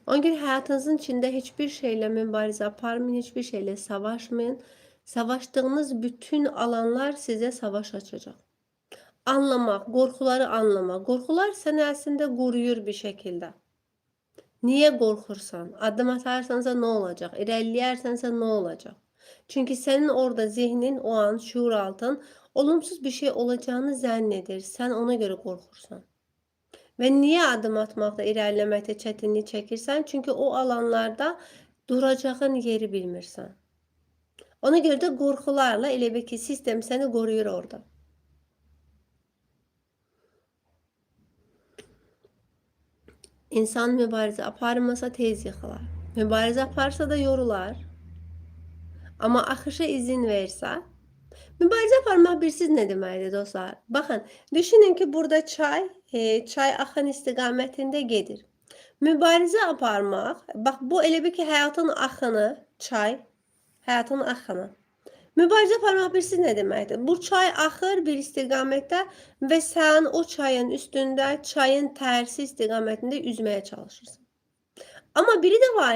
Ona göre hayatınızın içinde hiçbir şeyle mübarize aparmayın, hiçbir şeyle savaşmayın. Savaştığınız bütün alanlar size savaş açacak. Anlamak, qorxuları anlamaq. Qorxular səni əslində qoruyur bir şəkildə. Niyə qorxursan? Addım atarsansa nə olacaq? İrəliləyərsənsə nə olacaq? Çünki sənin orada zihnin, o an şuur altın olumsuz bir şey olacağını zənn edir. Sən ona görə qorxursan. Və niyə addım atmaqda, irəliləməkdə çətinlik çəkirsən? Çünki o alanlarda duracağın yeri bilmirsən. Ona görə də qorxularla elə bil ki, sistem səni qoruyur orada. İnsan mübarizə aparmasa tez yıxılar. Mübarizə aparsa da yorular. Amma axışa izin versə, mübarizə aparmaq bilirsiz nə deməkdir dostlar? Baxın, düşünün ki, burada çay axan istiqamətində gedir. Mübarizə aparmaq, bax bu elə bil ki, həyatın axını, çay, həyatın axını. Mübarizə aparmaq bilirsiz nə deməkdir? Bu çay axır bir istiqamətdə və sən o çayın üstündə, çayın tərsi istiqamətində üzməyə çalışırsan. Amma biri də var